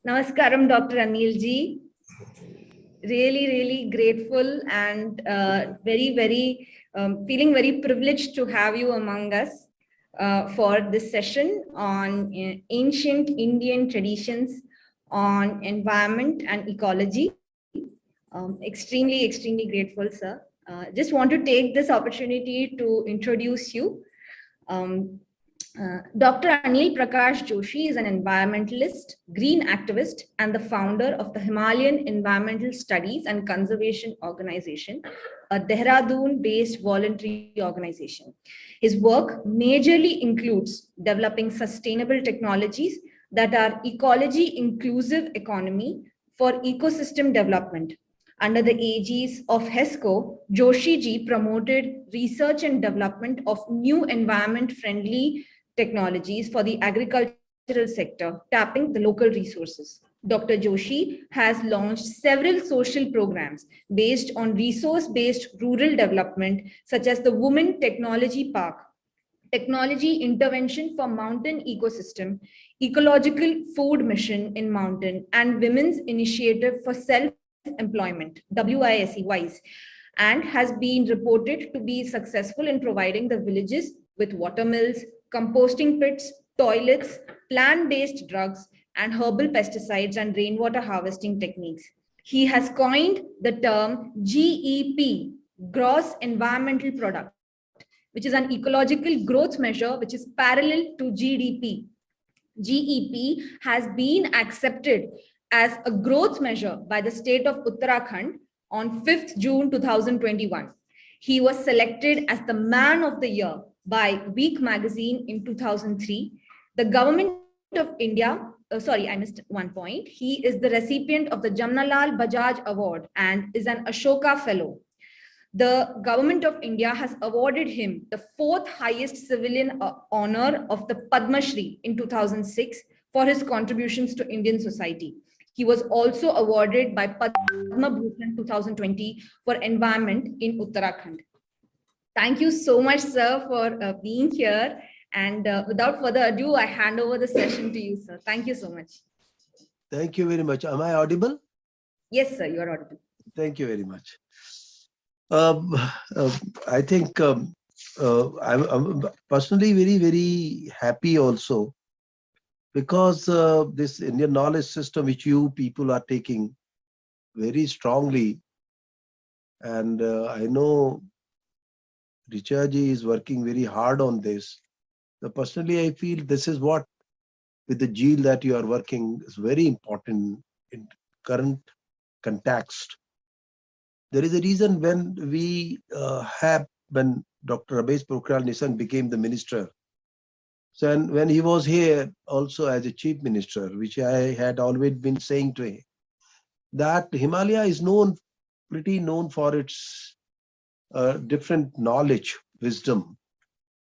Namaskaram, Dr. Anil ji. Really, really grateful and feeling very privileged to have you among us for this session on ancient Indian traditions on environment and ecology. Extremely grateful, sir. Just want to take this opportunity to introduce you. Um, Dr. Anil Prakash Joshi is an environmentalist, green activist, and the founder of the Himalayan Environmental Studies and Conservation Organization, a Dehradun-based voluntary organization. His work majorly includes developing sustainable technologies that are ecology-inclusive economy for ecosystem development. Under the aegis of HESCO, Joshi ji promoted research and development of new environment-friendly technologies for the agricultural sector, tapping the local resources. Dr. Joshi has launched several social programs based on resource-based rural development, such as the Women Technology Park, Technology Intervention for Mountain Ecosystem, Ecological Food Mission in Mountain, and Women's Initiative for Self-Employment, WISE, and has been reported to be successful in providing the villages with water mills, composting pits, toilets, plant-based drugs, and herbal pesticides and rainwater harvesting techniques. He has coined the term GEP, Gross Environmental Product, which is an ecological growth measure which is parallel to GDP. GEP has been accepted as a growth measure by the state of Uttarakhand on 5th June 2021. He was selected as the Man of the Year by Week magazine in 2003. The government of India, sorry, I missed one point. He is the recipient of the Jamnalal Bajaj Award and is an Ashoka Fellow. The government of India has awarded him the fourth highest civilian honor of the Padma Shri in 2006 for his contributions to Indian society. He was also awarded by Padma Bhushan 2020 for environment in Uttarakhand. Thank you so much, sir, for being here. And without further ado, I hand over the session to you, sir. Thank you so much. Thank you very much. Am I audible? Yes, sir, you are audible. Thank you very much. I think I'm personally very happy also, because this Indian knowledge system which you people are taking very strongly, and I know Richaji is working very hard on this. So personally, I feel this is what, with the zeal that you are working, is very important in current context. There is a reason when Dr. Ramesh Pokhriyal Nishank became the minister. So when he was here also as a chief minister, which I had always been saying to him, that Himalaya is pretty known for its different knowledge, wisdom,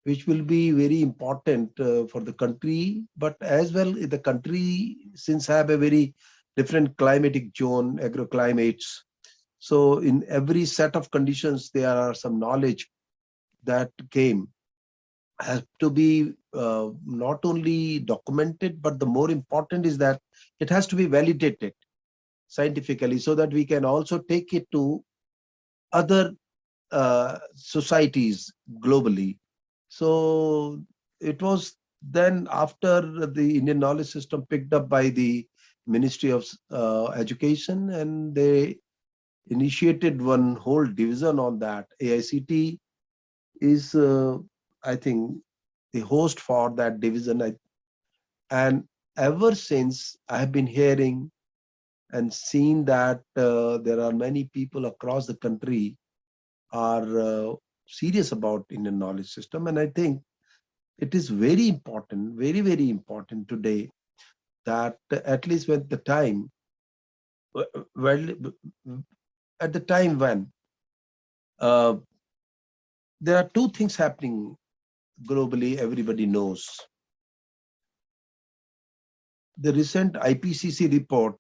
which will be very important for the country, but as well the country since have a very different climatic zone, agroclimates. So in every set of conditions, there are some knowledge that has to be not only documented, but the more important is that it has to be validated scientifically, so that we can also take it to other societies globally. So it was then after the Indian knowledge system picked up by the Ministry of Education, and they initiated one whole division on that. AICT is, I think, the host for that division. And ever since, I have been hearing and seen that there are many people across the country are serious about Indian knowledge system. And I think it is very important, very important today, that at least at the time, when there are two things happening globally, everybody knows. The recent IPCC report,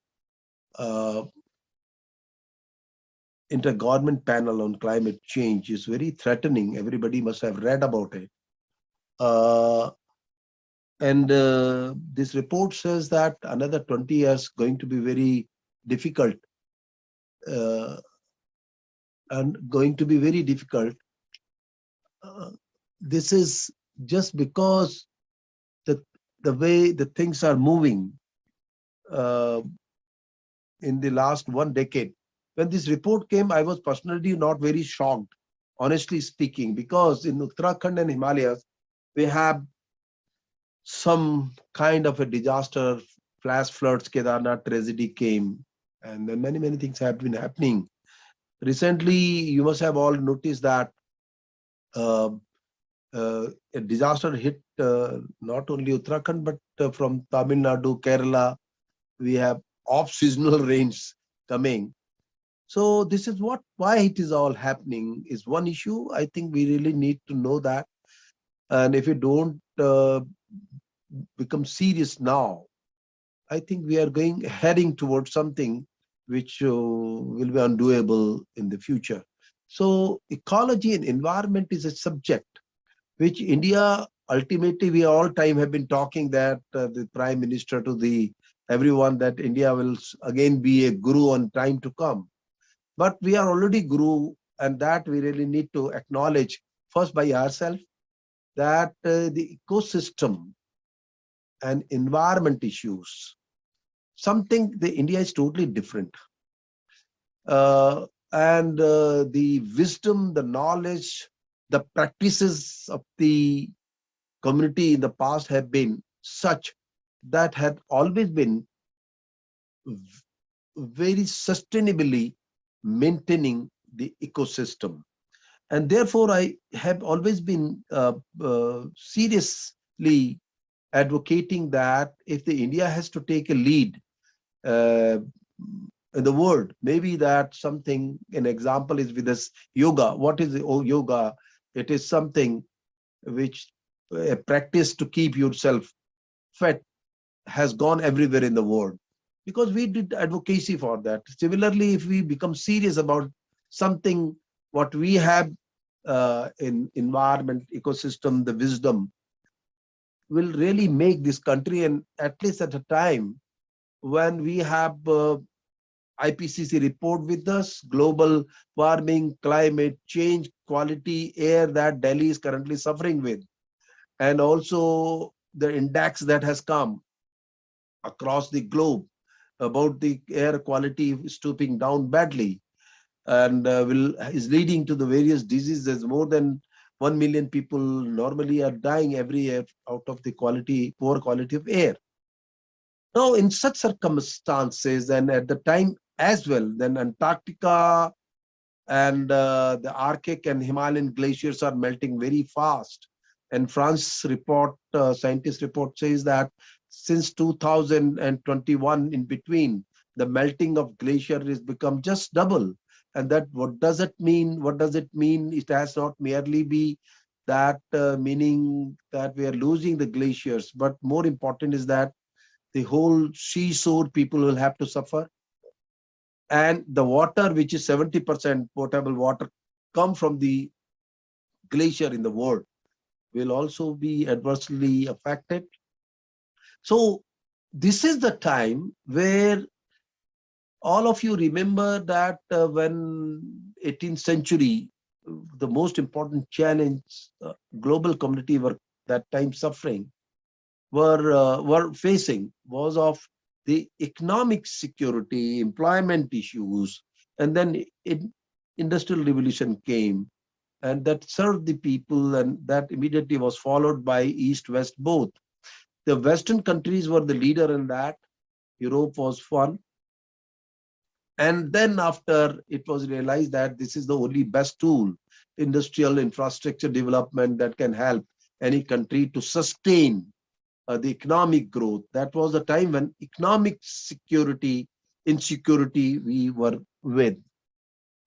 Intergovernment Panel on Climate Change, is very threatening. Everybody must have read about it. And this report says that another 20 years going to be very difficult, uh, and going to be very difficult. Uh, this is just because the way the things are moving uh, in the last 1 decade. When this report came, I was personally not very shocked, honestly speaking, because in Uttarakhand and Himalayas, we have some kind of a disaster, flash floods, Kedarnath tragedy came, and then many things have been happening. Recently, you must have all noticed that uh, a disaster hit not only Uttarakhand, but from Tamil Nadu, Kerala, we have off-seasonal rains coming. So this is why it is all happening is one issue. I think we really need to know that. And if we don't become serious now, I think we are heading towards something which will be undoable in the future. So ecology and environment is a subject which India ultimately, we all time have been talking that the Prime Minister to the everyone that India will again be a guru on time to come. But we are already guru, and that we really need to acknowledge first by ourselves that the ecosystem and environment issues, something the India is totally different. And the wisdom, the knowledge, the practices of the community in the past have been such that had always been very sustainably maintaining the ecosystem. And therefore, I have always been seriously advocating that if the India has to take a lead uh, in the world, maybe that something, an example is with this yoga. What is yoga? It is something which a practice to keep yourself fit has gone everywhere in the world because we did advocacy for that. Similarly, if we become serious about something, what we have in environment, ecosystem, the wisdom will really make this country, and at least at a time when we have IPCC report with us, global warming, climate change, quality air that Delhi is currently suffering with, and also the index that has come across the globe about the air quality stooping down badly and is leading to the various diseases. More than 1 million people normally are dying every year out of the poor quality of air. Now, in such circumstances, and at the time as well, then Antarctica and the Arctic and Himalayan glaciers are melting very fast. And France report, scientist report says that since 2021 in between, the melting of glacier has become just double. And that what does it mean? What does it mean? It has not merely be that meaning that we are losing the glaciers, but more important is that the whole seashore people will have to suffer. And the water, which is 70% potable water, come from the glacier in the world, will also be adversely affected. So this is the time where all of you remember that when 18th century, the most important challenge global community were that time suffering were facing was of the economic security, employment issues, and then industrial revolution came, and that served the people, and that immediately was followed by East-West both. The Western countries were the leader in that. Europe was one. And then after it was realized that this is the only best tool, industrial infrastructure development that can help any country to sustain the economic growth. That was the time when economic insecurity we were with.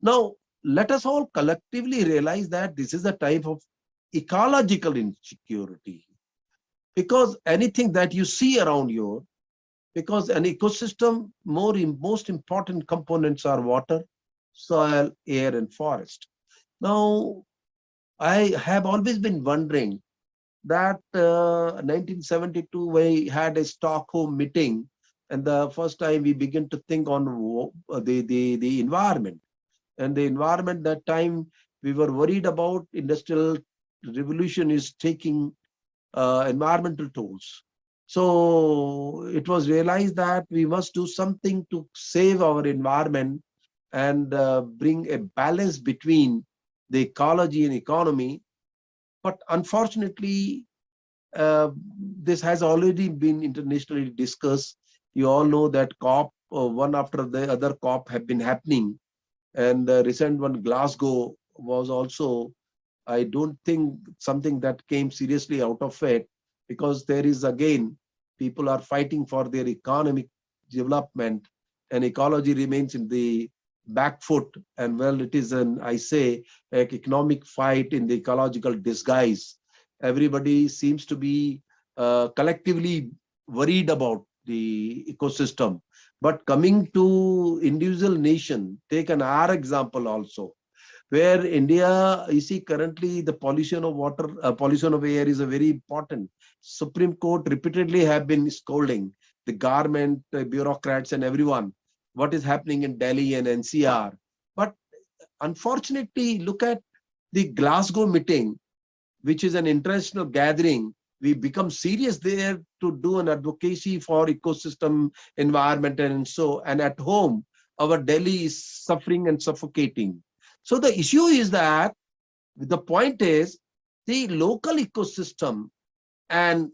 Now, let us all collectively realize that this is a type of ecological insecurity, because anything that you see around you, because an ecosystem, most important components are water, soil, air, and forest. Now, I have always been wondering that 1972 we had a Stockholm meeting, and the first time we began to think on the environment. And the environment that time, we were worried about industrial revolution is taking environmental tolls. So it was realized that we must do something to save our environment and bring a balance between the ecology and economy. But unfortunately, this has already been internationally discussed. You all know that COP, one after the other COP have been happening. And the recent one, Glasgow, was also, I don't think something that came seriously out of it, because there is again, people are fighting for their economic development, and ecology remains in the back foot. And well, it is an, I say, an economic fight in the ecological disguise. Everybody seems to be collectively worried about the ecosystem. But coming to individual nation, take an our example also, where India, you see, currently the pollution of water, pollution of air is a very important. Supreme Court repeatedly have been scolding the government, bureaucrats and everyone, what is happening in Delhi and NCR. But unfortunately, look at the Glasgow meeting, which is an international gathering. We become serious there to do an advocacy for ecosystem, environment, and at home, our Delhi is suffering and suffocating. So the issue is that the point is the local ecosystem and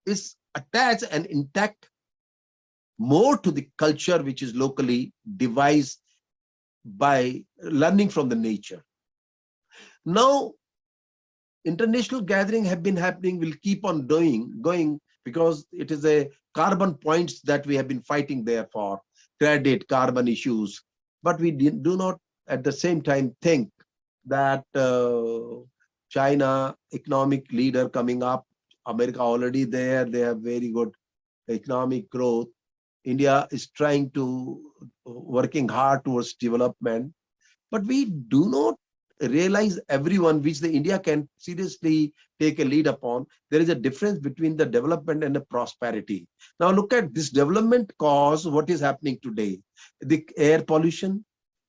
is attached and intact more to the culture which is locally devised by learning from the nature. Now, international gathering have been happening, will keep on going, because it is a carbon points that we have been fighting there for, credit, carbon issues. But we do not at the same time think that China, economic leader coming up, America already there, they have very good economic growth. India is trying to working hard towards development, but we do not realize everyone which the India can seriously take a lead upon. There is a difference between the development and the prosperity. Now look at this development cause, what is happening today. The air pollution,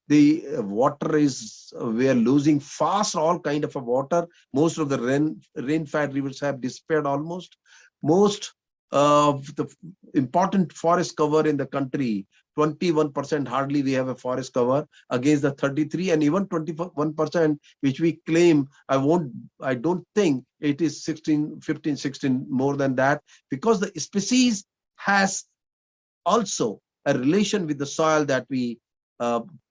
the water is, we are losing fast all kind of a water. Most of the rain-fed rivers have disappeared almost. Most of the important forest cover in the country, 21% hardly we have a forest cover against the 33 and even 21% which we claim. I don't think it is 16, 15, 16 more than that, because the species has also a relation with the soil that we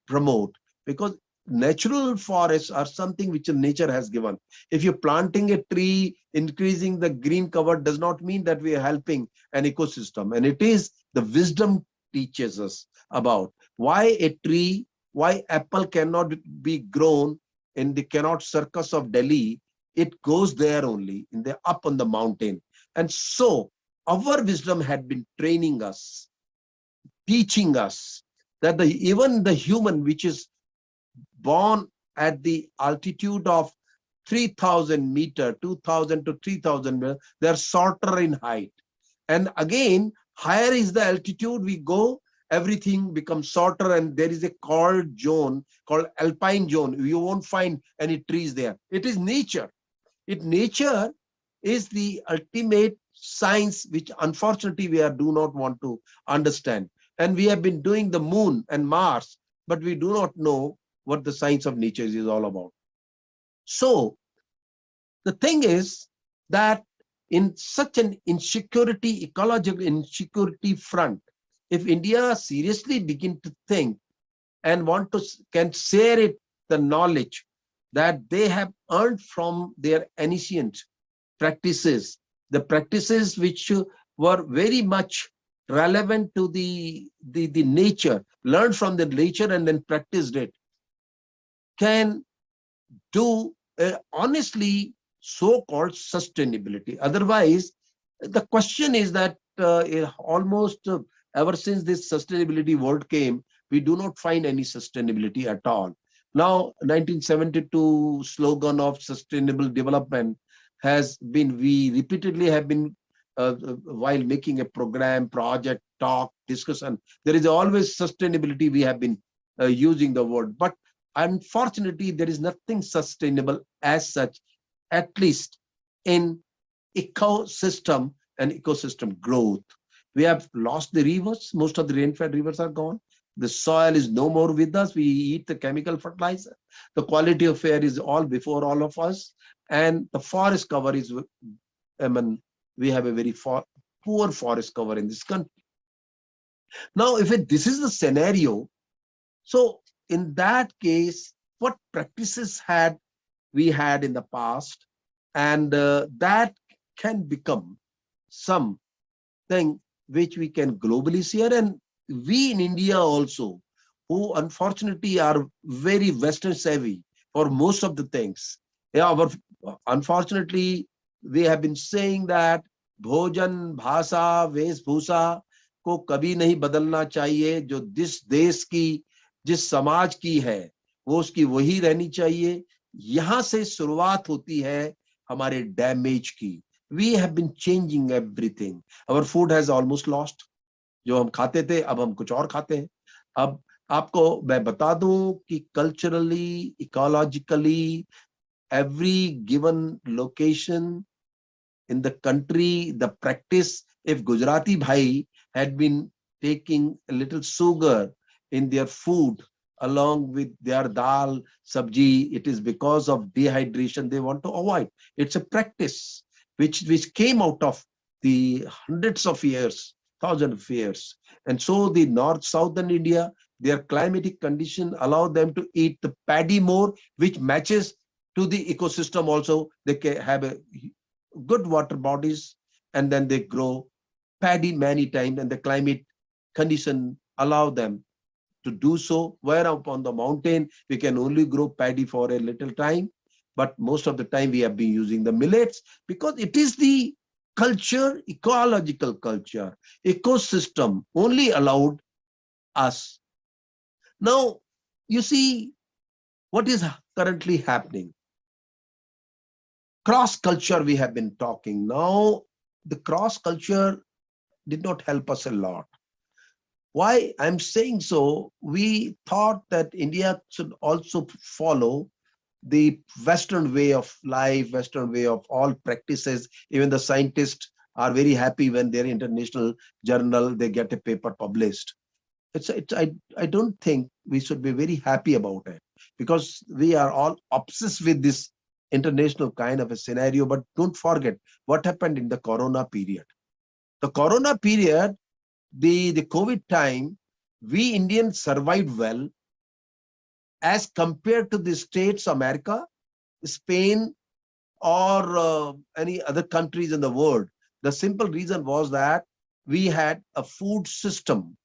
promote, because natural forests are something which nature has given. If you're planting a tree, increasing the green cover does not mean that we are helping an ecosystem. And it is the wisdom teaches us about why a tree, why apple cannot be grown in the cannot circus of Delhi. It goes there only in the up on the mountain. And so our wisdom had been training us, teaching us that even the human which is born at the altitude of 3000 meter, 2000 to 3000 meter, they are shorter in height. And again, higher is the altitude we go, everything becomes shorter, and there is a cold zone called alpine zone. You won't find any trees there. It is nature. Nature is the ultimate science, which unfortunately we do not want to understand. And we have been doing the moon and Mars, but we do not know what the science of nature is all about. So the thing is that in such an insecurity, ecological insecurity front, if India seriously begin to think and can share it, the knowledge that they have earned from their ancient practices, the practices which were very much relevant to the nature, learned from the nature and then practiced it, can do honestly so-called sustainability. Otherwise, the question is that almost ever since this sustainability word came, we do not find any sustainability at all. Now, 1972 slogan of sustainable development has been, we repeatedly have been, while making a program, project, talk, discussion, there is always sustainability. We have been using the word, but unfortunately, there is nothing sustainable as such, at least in ecosystem and ecosystem growth. We have lost the rivers. Most of the rain-fed rivers are gone. The soil is no more with us. We eat the chemical fertilizer. The quality of air is all before all of us. And the forest cover is, I mean, we have a very poor forest cover in this country. Now, if this is the scenario, so in that case, what practices had we had in the past, and that can become something which we can globally share. And we in India also, who unfortunately are very Western savvy for most of the things. Yeah, unfortunately, we have been saying that भोजन, भाषा, वेशभूषा को कभी नहीं बदलना चाहिए. जो जिस देश की, जिस समाज की है, वो उसकी वही रहनी चाहिए. यहाँ से शुरुआत होती है हमारे डैमेज की. We have been changing everything. Our food has almost lost. जो हम खाते थे, अब हम कुछ और खाते हैं. अब आपको मैं बता दूं कि culturally, ecologically, every given location in the country, the practice, if Gujarati bhai had been taking a little sugar in their food along with their dal, sabji, it is because of dehydration they want to avoid. It's a practice which came out of the hundreds of years, thousands of years. And so the north, southern India, their climatic condition allow them to eat the paddy more, which matches to the ecosystem also. They can have a good water bodies, and then they grow paddy many times, and the climate condition allow them to do so. Where up on the mountain, we can only grow paddy for a little time, but most of the time we have been using the millets because it is the culture, ecological culture, ecosystem only allowed us. Now, you see what is currently happening. Cross culture we have been talking. Now, the cross culture did not help us a lot. Why I'm saying so? We thought that India should also follow the Western way of life, Western way of all practices. Even the scientists are very happy when their international journal, they get a paper published. I don't think we should be very happy about it, because we are all obsessed with this international kind of a scenario. But don't forget what happened in the Corona period. The Corona period, the COVID time, we Indians survived well as compared to the States, America, Spain, or any other countries in the world. The simple reason was that we had a food system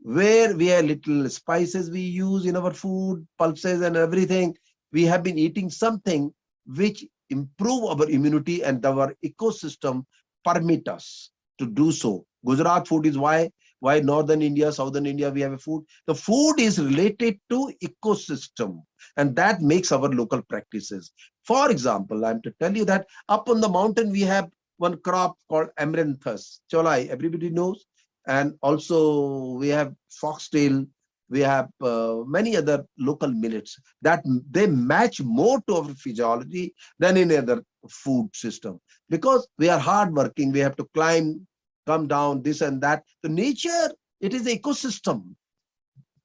where we had little spices we use in our food, pulses and everything. We have been eating something which improve our immunity, and our ecosystem permit us to do so. Gujarat food is why Northern India, Southern India, we have a food. The food is related to ecosystem, and that makes our local practices. For example, I'm to tell you that up on the mountain, we have one crop called amaranthus, cholai, everybody knows. And also we have foxtail, we have many other local millets that they match more to our physiology than any other food system, because we are hardworking, we have to climb, come down, this and that. The nature, it is the ecosystem.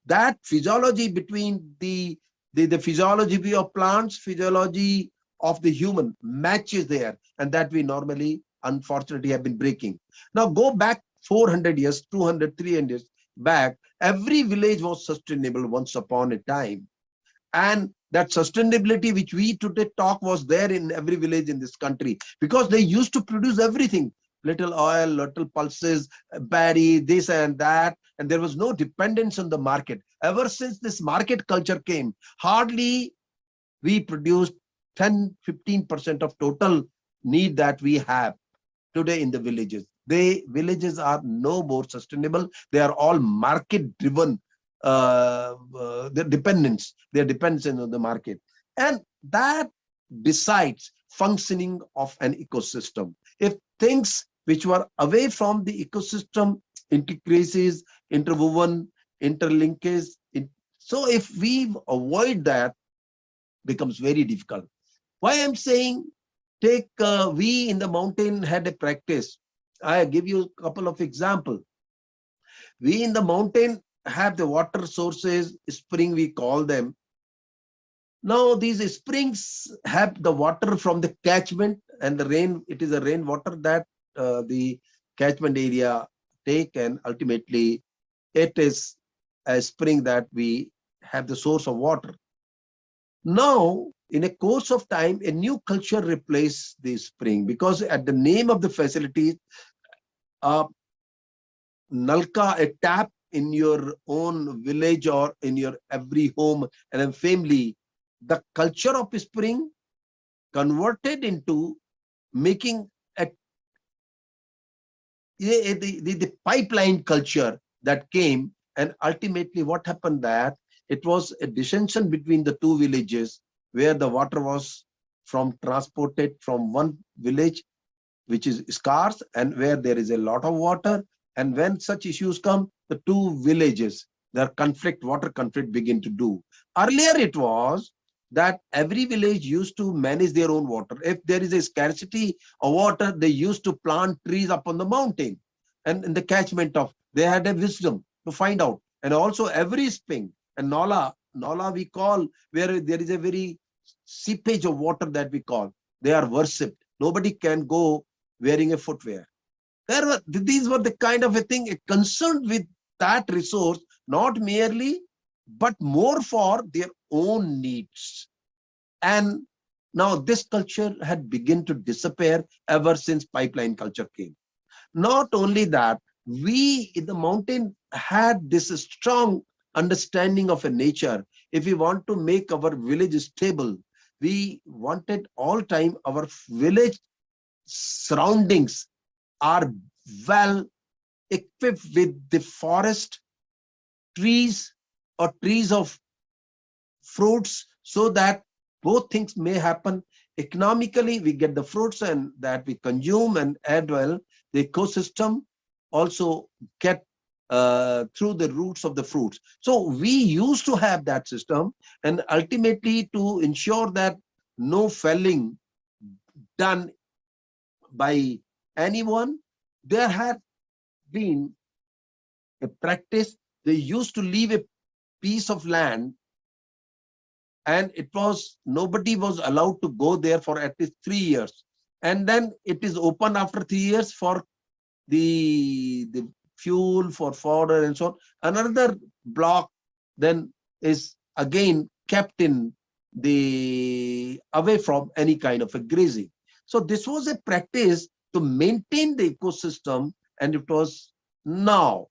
That physiology between the physiology of plants, physiology of the human matches there, and that we normally, unfortunately, have been breaking. Now go back 400 years, 200, 300 years back, every village was sustainable once upon a time. And that sustainability which we today talk was there in every village in this country, because they used to produce everything, little oil, little pulses, paddy, this and that, and there was no dependence on the market. Ever since this market culture came, hardly we produced 10-15% of total need that we have today in the villages. Villages are no more sustainable. They are all market driven their dependence on the market. And that decides functioning of an ecosystem. If things which were away from the ecosystem, intercracies, interwoven, interlinkage, so if we avoid that, becomes very difficult. Why I'm saying, take we in the mountain had a practice. I give you a couple of examples. We in the mountain have the water sources, spring we call them. Now these springs have the water from the catchment and the rain, it is a rainwater that the catchment area take, and ultimately it is a spring that we have the source of water. Now, in a course of time, a new culture replaced the spring, because at the name of the facility, Nalka, a tap in your own village or in your every home and a family, the culture of spring converted into making the pipeline culture that came. And ultimately what happened, that it was a dissension between the two villages, where the water was transported from one village which is scarce and where there is a lot of water. And when such issues come, the two villages, their water conflict begin to do. Earlier it was that every village used to manage their own water. If there is a scarcity of water, they used to plant trees up on the mountain and in the catchment of, they had a wisdom to find out. And also every spring and Nala we call, where there is a very seepage of water that we call, they are worshipped. Nobody can go wearing a footwear. These were the kind of a thing, a concern with that resource, not merely, but more for their own needs. And now this culture had begun to disappear ever since pipeline culture came. Not only that, we in the mountain had this strong understanding of a nature. If we want to make our village stable, we wanted all time our village surroundings are well equipped with the forest, trees or trees of fruits, so that both things may happen. Economically, we get the fruits and that we consume and add well. The ecosystem also get through the roots of the fruits. So we used to have that system, and ultimately to ensure that no felling done by anyone, there had been a practice. They used to leave a piece of land, and it was, nobody was allowed to go there for at least 3 years. And then it is open after 3 years for the fuel, for fodder and so on. Another block then is again kept in the away from any kind of a grazing. So this was a practice to maintain the ecosystem, and it was now.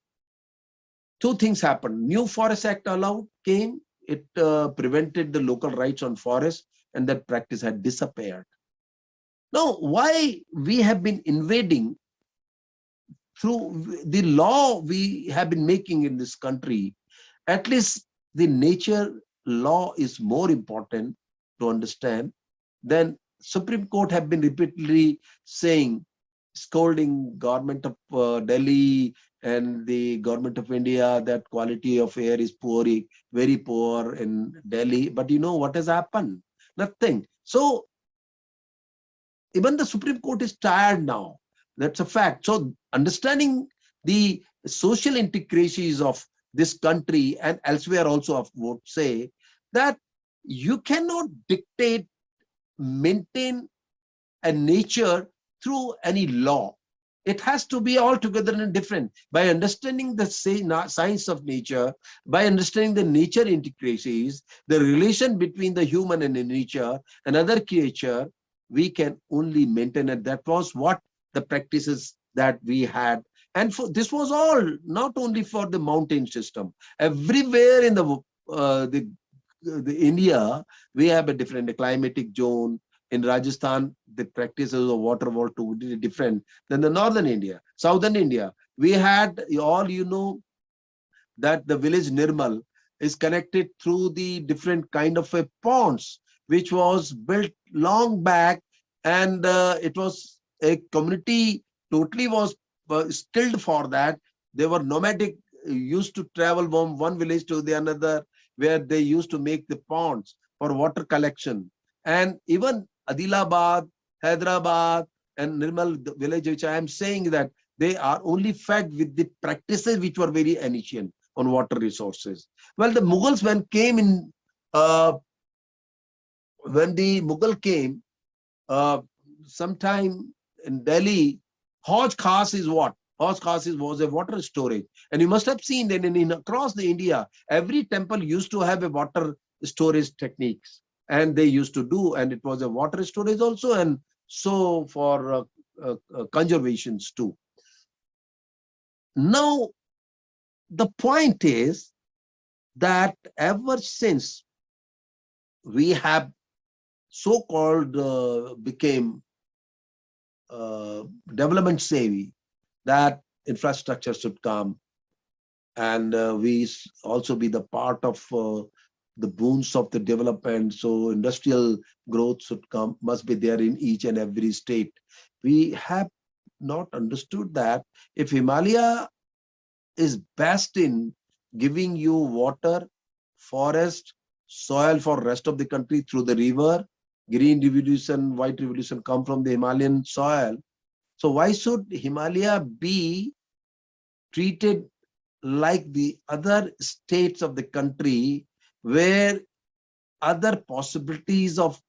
Two things happened. New Forest Act came. It prevented the local rights on forest, and that practice had disappeared. Now, why we have been invading through the law we have been making in this country? At least the nature law is more important to understand than Supreme Court have been repeatedly saying, scolding government of Delhi and the government of India that quality of air is poor, very poor in Delhi. But you know what has happened? Nothing. So even the Supreme Court is tired now. That's a fact. So understanding the social intricacies of this country and elsewhere also, I would say that you cannot dictate, maintain a nature through any law. It has to be altogether different. By understanding the science of nature, by understanding the nature intricacies, the relation between the human and the nature and other creature, we can only maintain it. That was what the practices that we had. And this was all not only for the mountain system. Everywhere in the India, we have a different climatic zone. In Rajasthan, the practices of water were totally different than the northern India. Southern India, we had all, that the village Nirmal is connected through the different kind of a ponds, which was built long back, and it was a community totally was stilled for that. They were nomadic, used to travel from one village to the another, where they used to make the ponds for water collection. And even Adilabad, Hyderabad, and Nirmal the village, which I am saying that they are only fed with the practices which were very ancient on water resources. Well, the Mughals when the Mughal came sometime in Delhi, Hoj Khas is what? Hoj Khas was a water storage. And you must have seen that across the India, every temple used to have a water storage techniques. And they used to do, and it was a water storage also, and so for conservations too. Now, the point is that ever since we have so-called became development savvy, that infrastructure should come, and we also be the part of the boons of the development. So industrial growth should come, must be there in each and every state. We have not understood that if Himalaya is best in giving you water, forest, soil for rest of the country through the river, green revolution, white revolution come from the Himalayan soil. So why should Himalaya be treated like the other states of the country, where other possibilities of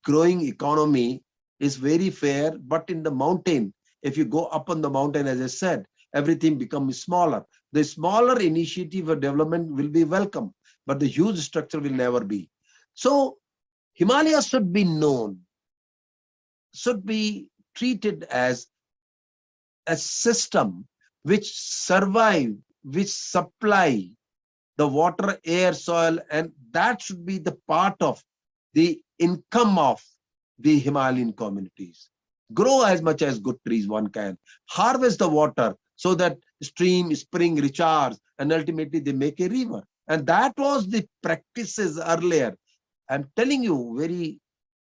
growing economy is very fair, but in the mountain, if you go up on the mountain, as I said, everything becomes smaller. The smaller initiative of development will be welcome, but the huge structure will never be. So Himalaya should be known, should be treated as a system which survive, which supply the water, air, soil, and that should be the part of the income of the Himalayan communities. Grow as much as good trees one can, harvest the water so that stream, spring recharge, and ultimately they make a river. And that was the practices earlier. I'm telling you very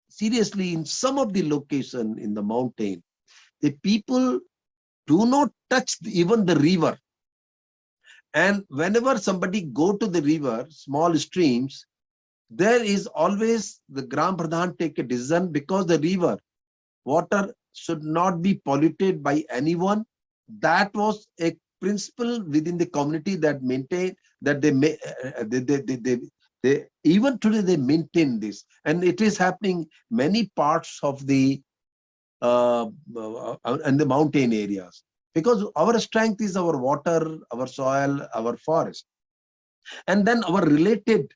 seriously, in some of the location in the mountain, the people do not touch even the river. And whenever somebody go to the river, small streams, there is always the Gram Pradhan take a decision, because the river water should not be polluted by anyone. That was a principle within the community that maintain that they even today they maintain this, and it is happening many parts of the and the mountain areas, because our strength is our water, our soil, our forest, and then our related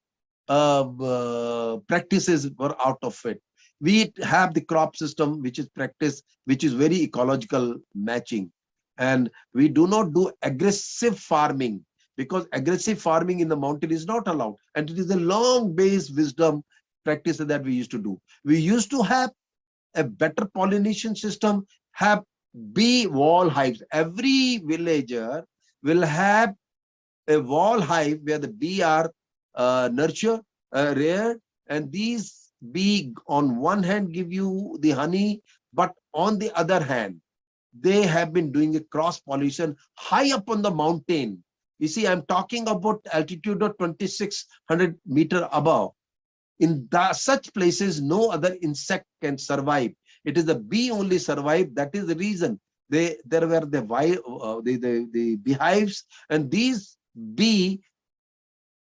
practices were out of it. We have the crop system, which is practice, which is very ecological matching, and we do not do aggressive farming, because aggressive farming in the mountain is not allowed, and it is a long base wisdom practice that we used to do. We used to have a better pollination system, have bee wall hives. Every villager will have a wall hive where the bee are nurtured, reared, and these bee on one hand give you the honey, but on the other hand, they have been doing a cross pollination high up on the mountain. You see, I'm talking about altitude of 2600 meter above. In such places, no other insect can survive. It is the bee only survive. That is the reason there were the beehives, and these bee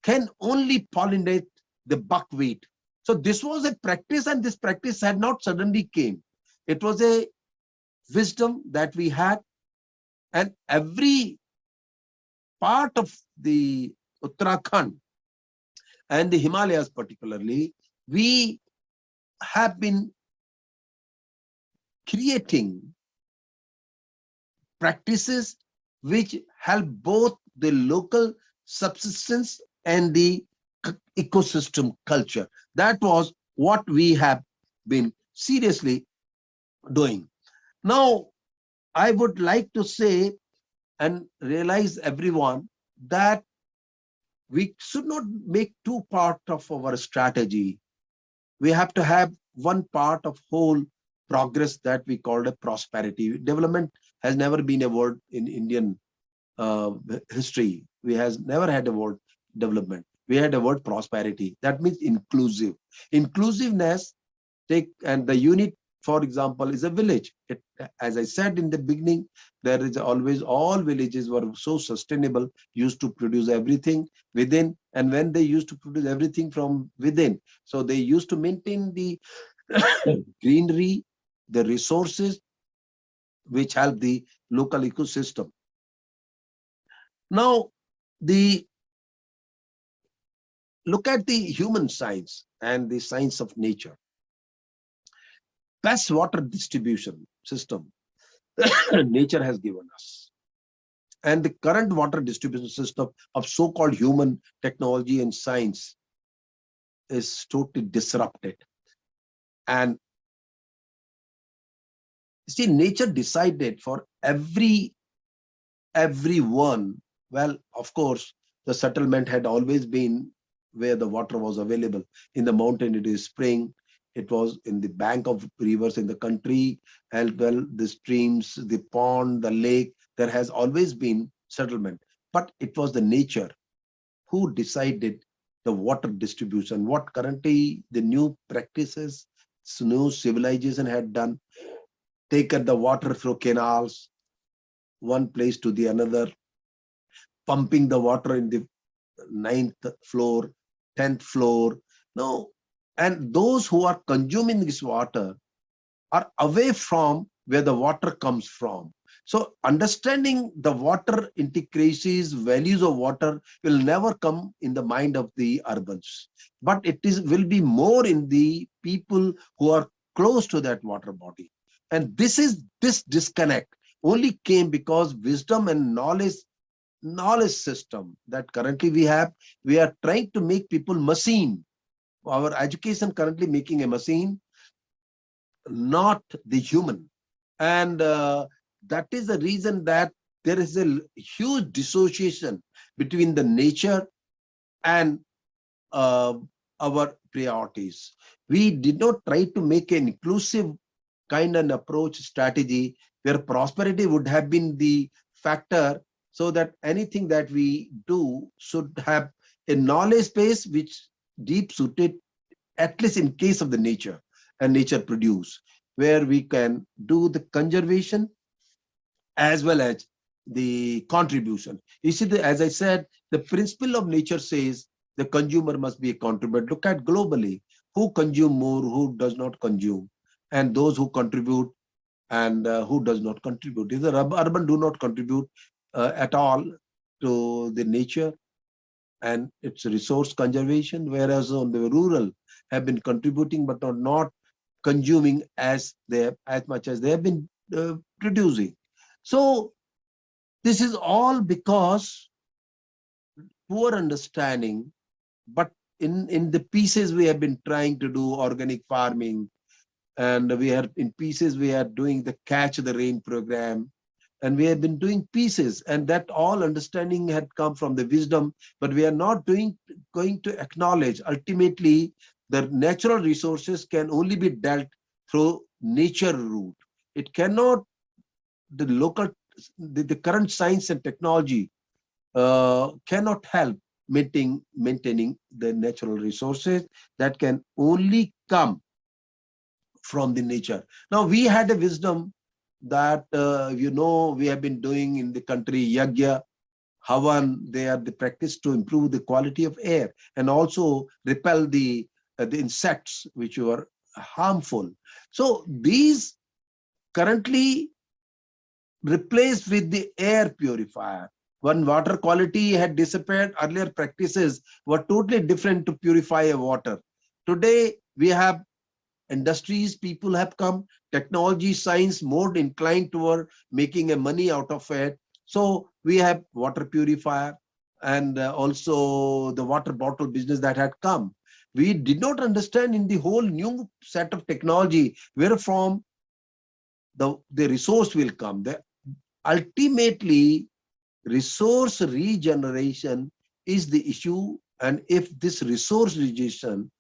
can only pollinate the buckwheat. So this was a practice, and this practice had not suddenly came. It was a wisdom that we had, and every part of the Uttarakhand and the Himalayas particularly, we have been creating practices which help both the local subsistence and the ecosystem culture. That was what we have been seriously doing. Now, I would like to say and realize everyone that we should not make two part of our strategy. We have to have one part of whole progress that we call a prosperity. Development has never been a word in Indian history. We has never had a word development. We had a word prosperity. That means inclusive. Inclusiveness, take, and the unit, for example, is a village. As I said in the beginning, there is always, all villages were so sustainable, used to produce everything within, and when they used to produce everything from within, so they used to maintain the greenery, the resources which help the local ecosystem. Now, look at the human science and the science of nature. Best water distribution system nature has given us. And the current water distribution system of so-called human technology and science is totally disrupted. And see, nature decided for everyone. Well, of course, the settlement had always been where the water was available. In the mountain, it is spring. It was in the bank of rivers in the country, and well, the streams, the pond, the lake, there has always been settlement. But it was the nature who decided the water distribution. What currently the new practices, new civilization had done, taken the water through canals, one place to the another, pumping the water in the 9th floor, 10th floor. No, and those who are consuming this water are away from where the water comes from. So understanding the water intricacies, values of water will never come in the mind of the urbans, but it will be more in the people who are close to that water body. And this disconnect only came because wisdom and knowledge system that currently we have, we are trying to make people machine. Our education currently making a machine, not the human. And that is the reason that there is a huge dissociation between the nature and our priorities. We did not try to make an inclusive kind of approach strategy where prosperity would have been the factor, so that anything that we do should have a knowledge base which deep suited, at least in case of the nature and nature produce, where we can do the conservation as well as the contribution. You see, as I said, the principle of nature says the consumer must be a contributor. Look at globally, who consume more, who does not consume, and those who contribute and who does not contribute. If the urban do not contribute at all to the nature and its resource conservation, whereas on the rural have been contributing but are not consuming as much as they have been producing. So this is all because poor understanding. But in the pieces we have been trying to do organic farming, and we are in pieces we are doing the catch the rain program, and we have been doing pieces, and that all understanding had come from the wisdom. But we are not going to acknowledge ultimately the natural resources can only be dealt through nature route. It cannot, the current science and technology cannot help maintaining the natural resources that can only come from the nature. Now we had a wisdom that we have been doing in the country, Yagya, Havan. They are the practice to improve the quality of air and also repel the insects which were harmful. So these currently replaced with the air purifier. When water quality had disappeared, earlier practices were totally different to purify a water. Today we have industries, people have come, technology, science more inclined toward making a money out of it. So we have water purifier and also the water bottle business that had come. We did not understand in the whole new set of technology where from the resource will come. Ultimately, resource regeneration is the issue. And if this resource registration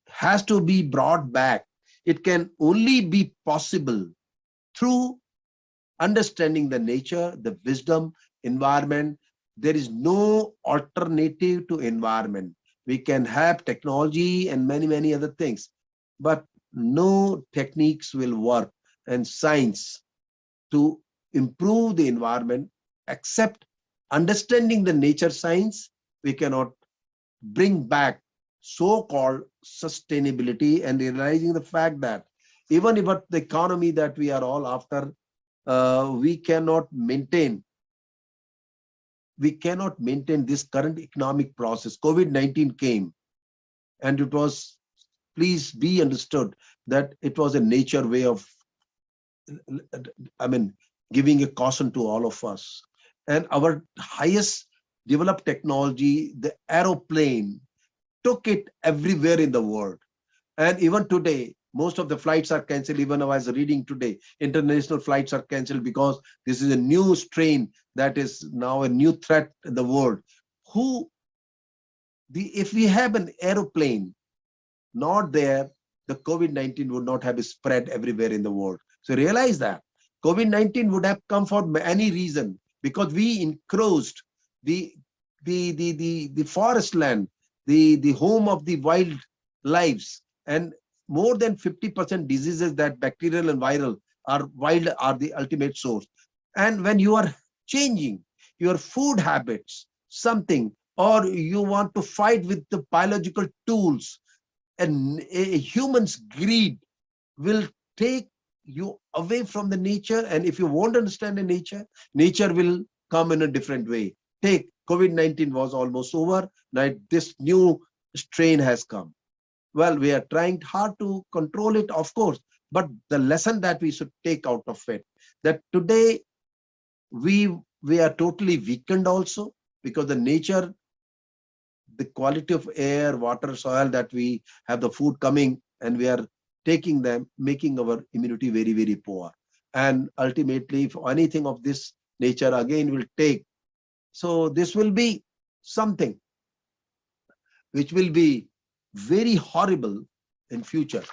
has to be brought back, it can only be possible through understanding the nature, the wisdom, environment. There is no alternative to environment. We can have technology and many, many other things, but no techniques will work and science to improve the environment except understanding the nature science. We cannot bring back so-called sustainability and realizing the fact that even if the economy that we are all after, we cannot maintain this current economic process. COVID-19 came, and it was, please be understood that it was a nature way of, I mean, giving a caution to all of us. And our highest developed technology, the aeroplane, took it everywhere in the world. And even today, most of the flights are cancelled. Even I was reading today, international flights are cancelled because this is a new strain that is now a new threat in the world. If we have an aeroplane not there, the COVID-19 would not have spread everywhere in the world. So realize that COVID-19 would have come for any reason, because we encroached the forest land, the home of the wild lives, and more than 50% diseases that bacterial and viral are wild are the ultimate source. And when you are changing your food habits, something, or you want to fight with the biological tools, and a human's greed will take you away from the nature. And if you won't understand the nature will come in a different way. Take COVID-19 was almost over. Now this new strain has come. Well, we are trying hard to control it, of course, but the lesson that we should take out of it, that today we are totally weakened also, because the nature, the quality of air, water, soil that we have, the food coming, and we are taking them, making our immunity very, very poor. And ultimately, if anything of this nature again will take, so this will be something which will be very horrible in future,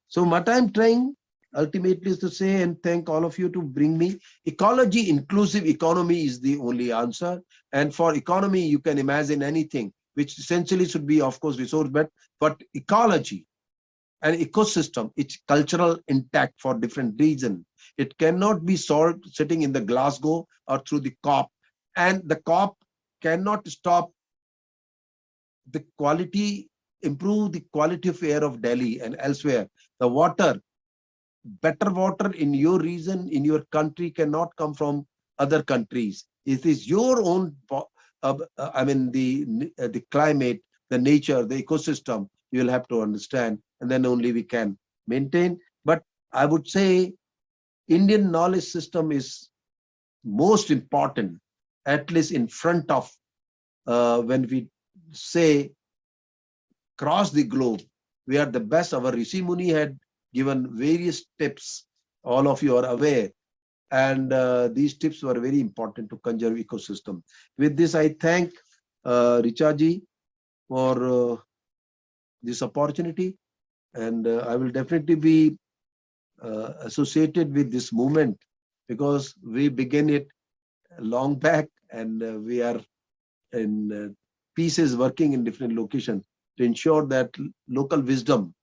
So what I'm trying ultimately is to say, and thank all of you to bring me, ecology, inclusive economy is the only answer. And for economy, you can imagine anything, which essentially should be, of course, resource, but ecology and ecosystem, it's cultural intact for different reasons. It cannot be solved sitting in the Glasgow or through the COP. And the COP cannot stop the quality, improve the quality of air of Delhi and elsewhere. The water, better water in your region, in your country, cannot come from other countries. It is your own, the climate, the nature, the ecosystem, you will have to understand, and then only we can maintain. But I would say Indian knowledge system is most important, at least in front of, when we say across the globe, we are the best. Our Rishi Muni had given various tips, all of you are aware, and these tips were very important to conserve ecosystem. With this, I thank Richa ji for this opportunity, and I will definitely be associated with this movement, because we began it long back, and we are in pieces working in different locations to ensure that local wisdom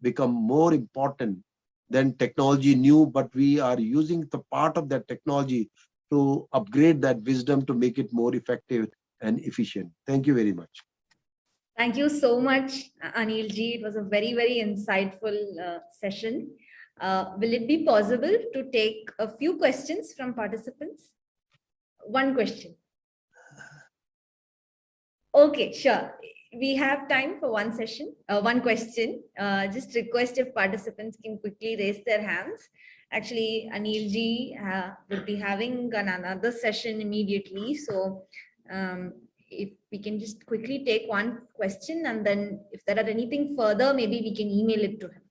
become more important than technology new, but we are using the part of that technology to upgrade that wisdom to make it more effective and efficient. Thank you very much. Thank you so much, Anil ji. It was a very, very insightful session. Will it be possible to take a few questions from participants? One question. Okay, sure. We have time for one session, one question. Just request if participants can quickly raise their hands. Actually, Anil ji will be having another session immediately. So if we can just quickly take one question, and then if there are anything further, maybe we can email it to him.